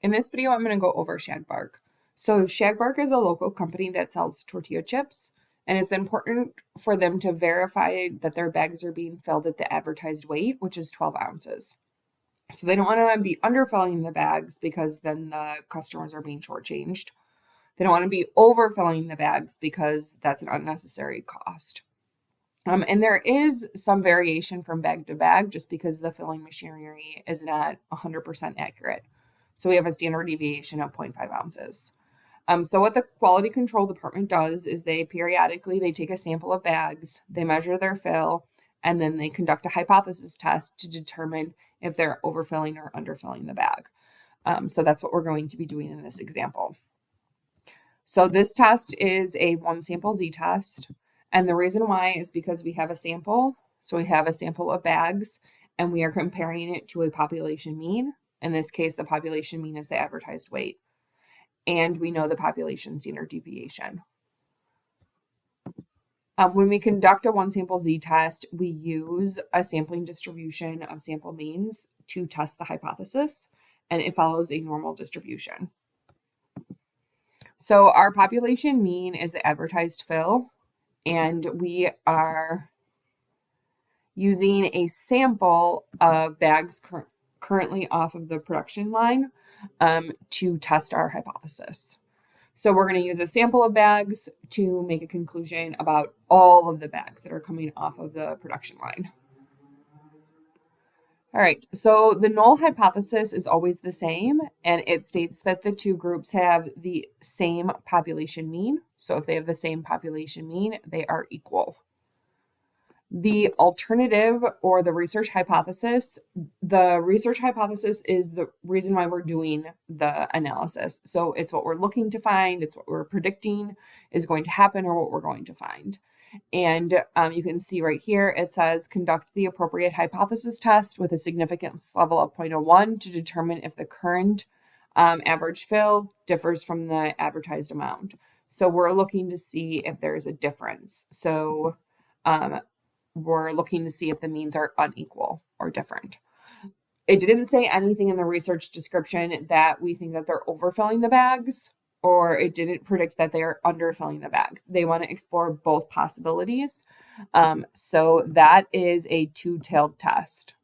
In this video, I'm going to go over Shagbark. So Shagbark is a local company that sells tortilla chips, and it's important for them to verify that their bags are being filled at the advertised weight, which is 12 ounces. So they don't want to be underfilling the bags because then the customers are being shortchanged. They don't want to be overfilling the bags because that's an unnecessary cost. And there is some variation from bag to bag just because the filling machinery is not 100% accurate. So we have a standard deviation of 0.5 ounces. So what the quality control department does is they take a sample of bags, they measure their fill, and then they conduct a hypothesis test to determine if they're overfilling or underfilling the bag. So that's what we're going to be doing in this example. So this test is a one sample z-test. And the reason why is because we have a sample. So we have a sample of bags and we are comparing it to a population mean. In this case, the population mean is the advertised weight. And we know the population standard deviation. When we conduct a one sample z-test, we use a sampling distribution of sample means to test the hypothesis, and it follows a normal distribution. So our population mean is the advertised fill, and we are using a sample of bags currently off of the production line to test our hypothesis. So we're going to use a sample of bags to make a conclusion about all of the bags that are coming off of the production line. All right, so the null hypothesis is always the same, and it states that the two groups have the same population mean. So if they have the same population mean, they are equal. The alternative or the research hypothesis is the reason why we're doing the analysis. So it's what we're looking to find, it's what we're predicting is going to happen or what we're going to find. And you can see right here, it says conduct the appropriate hypothesis test with a significance level of 0.01 to determine if the current average fill differs from the advertised amount. So we're looking to see if there's a difference. So we're looking to see if the means are unequal or different. It didn't say anything in the research description that we think that they're overfilling the bags, or it didn't predict that they are underfilling the bags. They want to explore both possibilities. So that is a two-tailed test.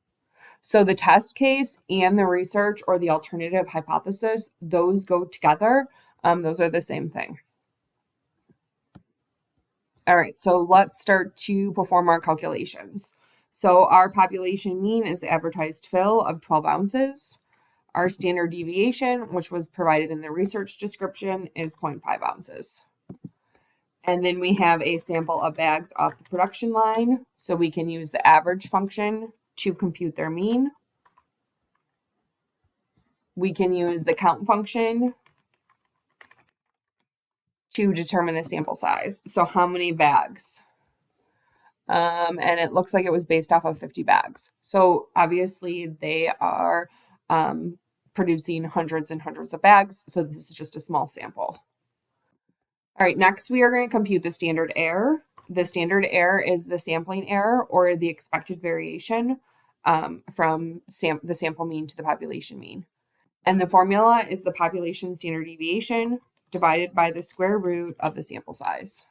So the test case and the research or the alternative hypothesis, those go together. Those are the same thing. All right, so let's start to perform our calculations. So our population mean is the advertised fill of 12 ounces. Our standard deviation, which was provided in the research description, is 0.5 ounces. And then we have a sample of bags off the production line. So we can use the average function to compute their mean. We can use the count function to determine the sample size. So how many bags? And it looks like it was based off of 50 bags. So obviously they are producing hundreds and hundreds of bags. So this is just a small sample. All right, next we are going to compute the standard error. The standard error is the sampling error or the expected variation from the sample mean to the population mean. And the formula is the population standard deviation divided by the square root of the sample size.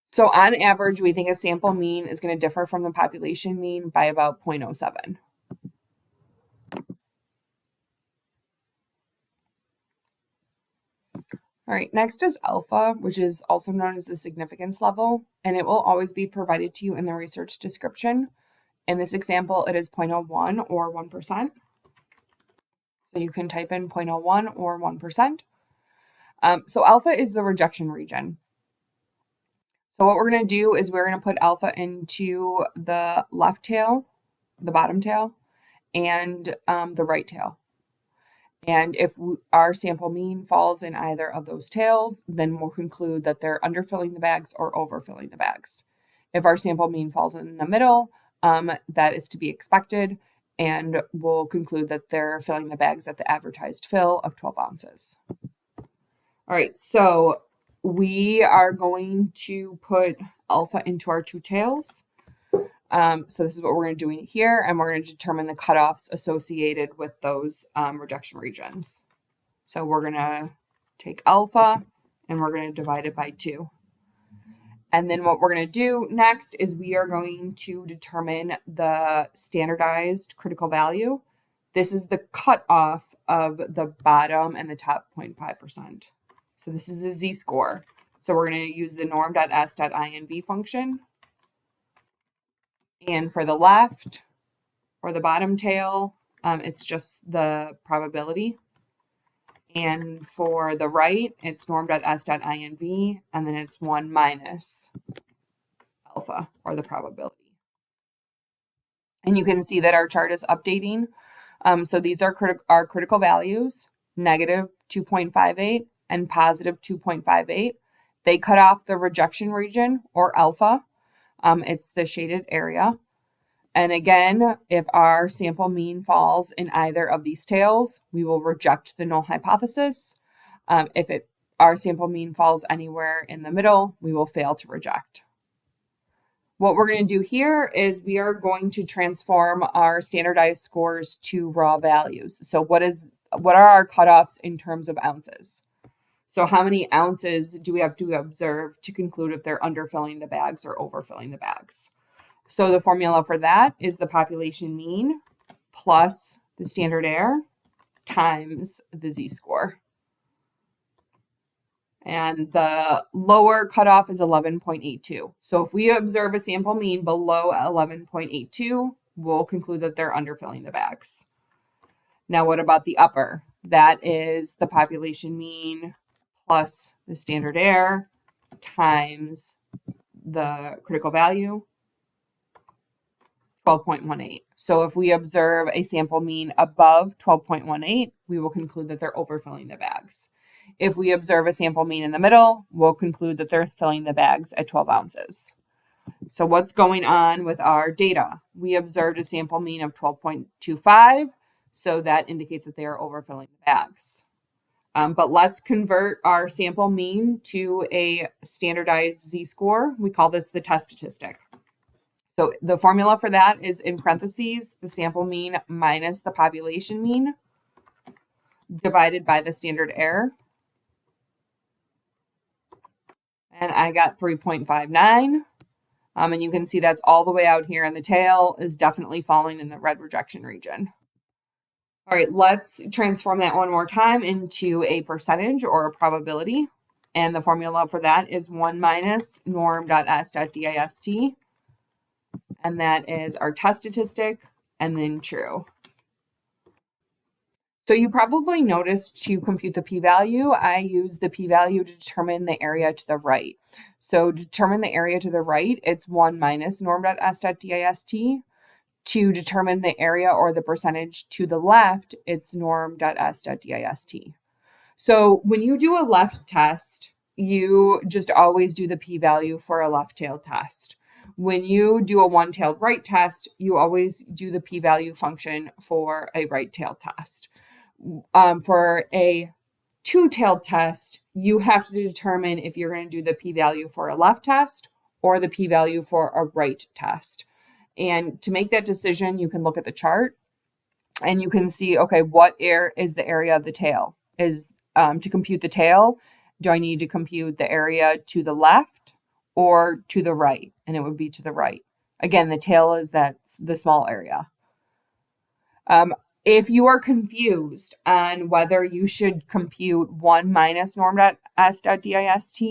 So on average, we think a sample mean is going to differ from the population mean by about 0.07. All right, next is alpha, which is also known as the significance level, and it will always be provided to you in the research description. In this example, it is 0.01 or 1%. So you can type in 0.01 or 1%. So alpha is the rejection region. So what we're going to do is we're going to put alpha into the left tail, the bottom tail, and the right tail. And if our sample mean falls in either of those tails, then we'll conclude that they're underfilling the bags or overfilling the bags. If our sample mean falls in the middle, that is to be expected, and we'll conclude that they're filling the bags at the advertised fill of 12 ounces. All right, so we are going to put alpha into our two tails. So this is what we're going to do here, and we're going to determine the cutoffs associated with those rejection regions. So we're going to take alpha, and we're going to divide it by 2. And then what we're going to do next is we are going to determine the standardized critical value. This is the cutoff of the bottom and the top 0.5%. So this is a z-score. So we're going to use the norm.s.inv function. And for the left, or the bottom tail, it's just the probability. And for the right, it's norm.s.inv, and then it's 1 minus alpha, or the probability. And you can see that our chart is updating. So these are our critical values, negative 2.58 and positive 2.58. They cut off the rejection region, or alpha. It's the shaded area. And again, if our sample mean falls in either of these tails, we will reject the null hypothesis. If our sample mean falls anywhere in the middle, we will fail to reject. What we're going to do here is we are going to transform our standardized scores to raw values. So what are our cutoffs in terms of ounces? So how many ounces do we have to observe to conclude if they're underfilling the bags or overfilling the bags? So the formula for that is the population mean plus the standard error times the z-score. And the lower cutoff is 11.82. So if we observe a sample mean below 11.82, we'll conclude that they're underfilling the bags. Now what about the upper? That is the population mean plus the standard error times the critical value, 12.18. So if we observe a sample mean above 12.18, we will conclude that they're overfilling the bags. If we observe a sample mean in the middle, we'll conclude that they're filling the bags at 12 ounces. So what's going on with our data? We observed a sample mean of 12.25, so that indicates that they are overfilling the bags. But let's convert our sample mean to a standardized z-score. We call this the test statistic. So the formula for that is in parentheses, the sample mean minus the population mean divided by the standard error. And I got 3.59. And you can see that's all the way out here, and the tail is definitely falling in the red rejection region. All right, let's transform that one more time into a percentage or a probability. And the formula for that is 1 minus norm.s.dist. And that is our test statistic, and then true. So you probably noticed to compute the p-value, I use the p-value to determine the area to the right. So to determine the area to the right, it's 1 minus norm.s.dist. To determine the area or the percentage to the left, it's norm.s.dist. So when you do a left test, you just always do the p-value for a left-tailed test. When you do a one-tailed right test, you always do the p-value function for a right-tailed test. For a two-tailed test, you have to determine if you're going to do the p-value for a left test or the p-value for a right test. And to make that decision, you can look at the chart and you can see, okay, what is the area of the tail? To compute the tail, do I need to compute the area to the left or to the right? And it would be to the right. Again, the tail is the small area. If you are confused on whether you should compute 1 minus norm.s.dist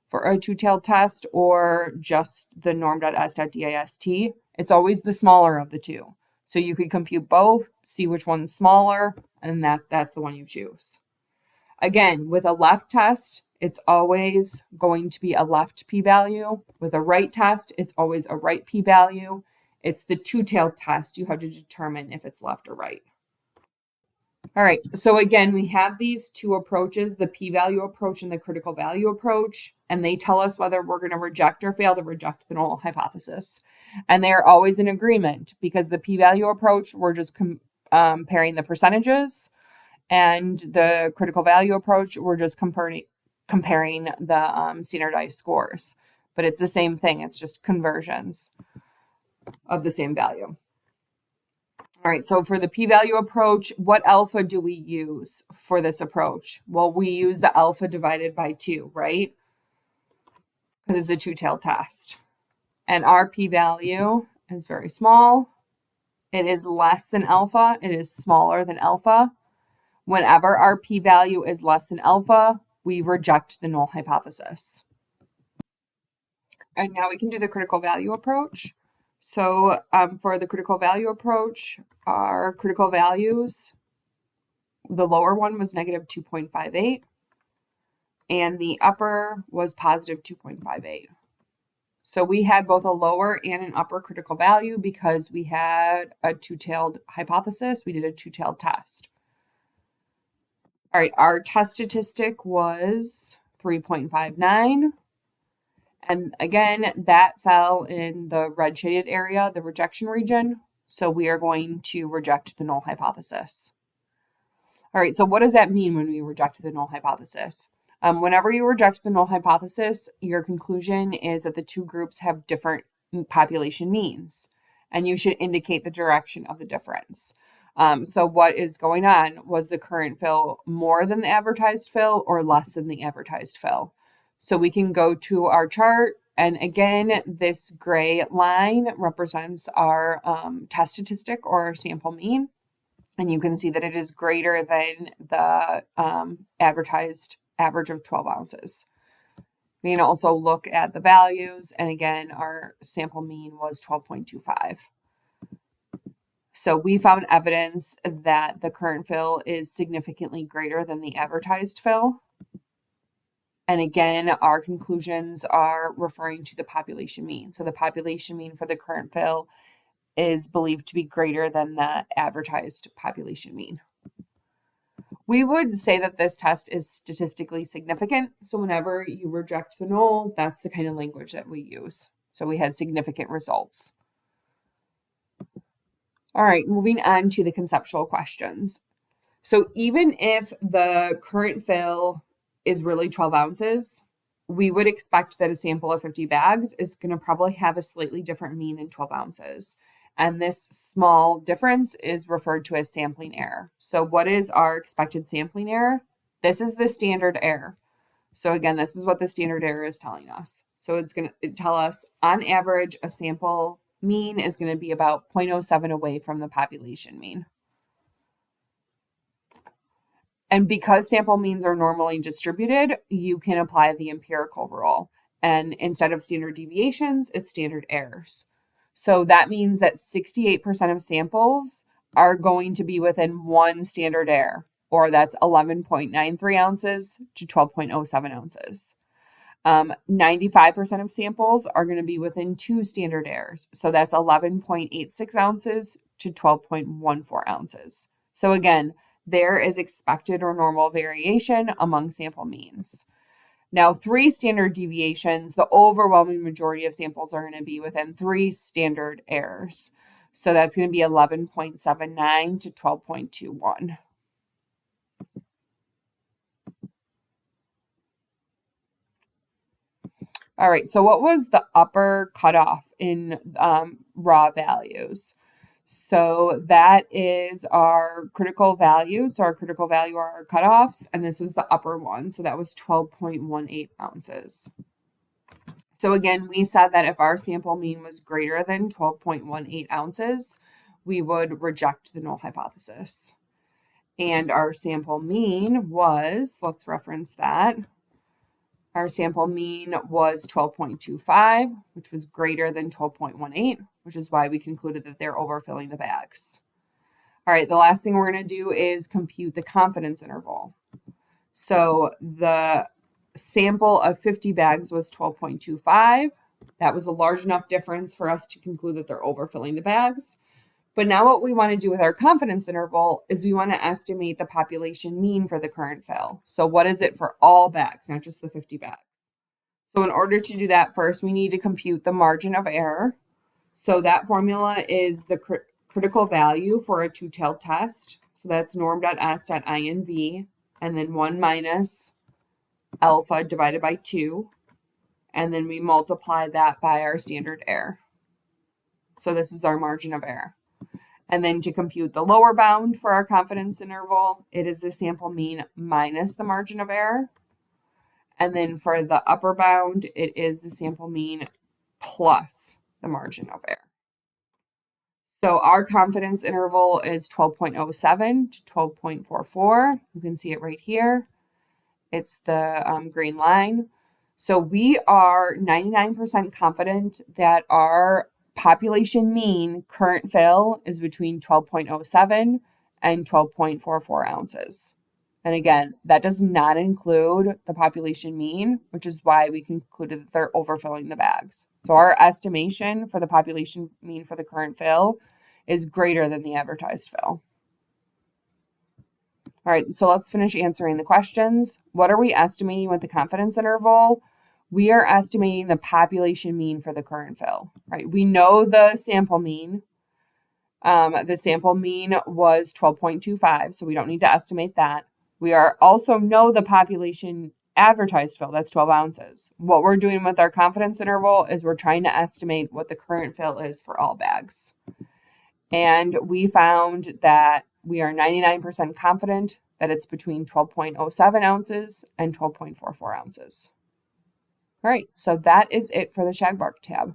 for a two-tailed test or just the norm.s.dist, it's always the smaller of the two. So you could compute both, see which one's smaller, and that's the one you choose. Again, with a left test, it's always going to be a left p-value. With a right test, it's always a right p-value. It's the two-tailed test you have to determine if it's left or right. All right, so again, we have these two approaches, the p-value approach and the critical value approach, and they tell us whether we're going to reject or fail to reject the null hypothesis. And they're always in agreement because the p-value approach, we're just comparing the percentages, and the critical value approach, we're just comparing the standardized scores. But it's the same thing, it's just conversions. of the same value. All right, so for the p-value approach, what alpha do we use for this approach? Well, we use the alpha divided by 2, right? Because it's a two-tailed test. And our p-value is very small. It is less than alpha. It is smaller than alpha. Whenever our p-value is less than alpha, we reject the null hypothesis. And now we can do the critical value approach. So for the critical value approach, our critical values, the lower one was negative 2.58, and the upper was positive 2.58. So we had both a lower and an upper critical value because we had a two-tailed hypothesis. We did a two-tailed test. All right, our test statistic was 3.59. And again, that fell in the red shaded area, the rejection region. So we are going to reject the null hypothesis. All right, so what does that mean when we reject the null hypothesis? Whenever you reject the null hypothesis, your conclusion is that the two groups have different population means, and you should indicate the direction of the difference. So what is going on? Was the current fill more than the advertised fill or less than the advertised fill? So we can go to our chart, and again, this gray line represents our test statistic or our sample mean. And you can see that it is greater than the advertised average of 12 ounces. We can also look at the values, and again, our sample mean was 12.25. So we found evidence that the current fill is significantly greater than the advertised fill. And again, our conclusions are referring to the population mean. So the population mean for the current fill is believed to be greater than the advertised population mean. We would say that this test is statistically significant. So whenever you reject the null, that's the kind of language that we use. So we had significant results. All right, moving on to the conceptual questions. So even if the current fill is really 12 ounces, we would expect that a sample of 50 bags is going to probably have a slightly different mean than 12 ounces. And this small difference is referred to as sampling error. So what is our expected sampling error? This is the standard error. So again, this is what the standard error is telling us. So it's going to tell us on average, a sample mean is going to be about 0.07 away from the population mean. And because sample means are normally distributed, you can apply the empirical rule. And instead of standard deviations, it's standard errors. So that means that 68% of samples are going to be within one standard error, or that's 11.93 ounces to 12.07 ounces. 95% of samples are going to be within two standard errors. So that's 11.86 ounces to 12.14 ounces. So again, there is expected or normal variation among sample means. Now, 3 standard deviations, the overwhelming majority of samples are going to be within 3 standard errors. So that's going to be 11.79 to 12.21. All right, so what was the upper cutoff in raw values? So that is our critical value. So our critical value are our cutoffs, and this was the upper one. So that was 12.18 ounces. So again, we said that if our sample mean was greater than 12.18 ounces, we would reject the null hypothesis. And our sample mean was, let's reference that. Our sample mean was 12.25, which was greater than 12.18, which is why we concluded that they're overfilling the bags. All right, the last thing we're going to do is compute the confidence interval. So the sample of 50 bags was 12.25. That was a large enough difference for us to conclude that they're overfilling the bags. But now what we want to do with our confidence interval is we want to estimate the population mean for the current fill. So what is it for all bags, not just the 50 bags? So in order to do that, first we need to compute the margin of error. So that formula is the critical value for a two-tailed test. So that's norm.s.inv, and then 1 minus alpha divided by 2. And then we multiply that by our standard error. So this is our margin of error. And then to compute the lower bound for our confidence interval, it is the sample mean minus the margin of error. And then for the upper bound, it is the sample mean plus the margin of error. So our confidence interval is 12.07 to 12.44. You can see it right here. It's the green line. So we are 99% confident that our population mean current fill is between 12.07 and 12.44 ounces. And again, that does not include the population mean, which is why we concluded that they're overfilling the bags. So our estimation for the population mean for the current fill is greater than the advertised fill. All right, so let's finish answering the questions. What are we estimating with the confidence interval? We are estimating the population mean for the current fill, right? We know the sample mean. The sample mean was 12.25, so we don't need to estimate that. We also know the population advertised fill, that's 12 ounces. What we're doing with our confidence interval is we're trying to estimate what the current fill is for all bags. And we found that we are 99% confident that it's between 12.07 ounces and 12.44 ounces. All right, so that is it for the Shagbark tab.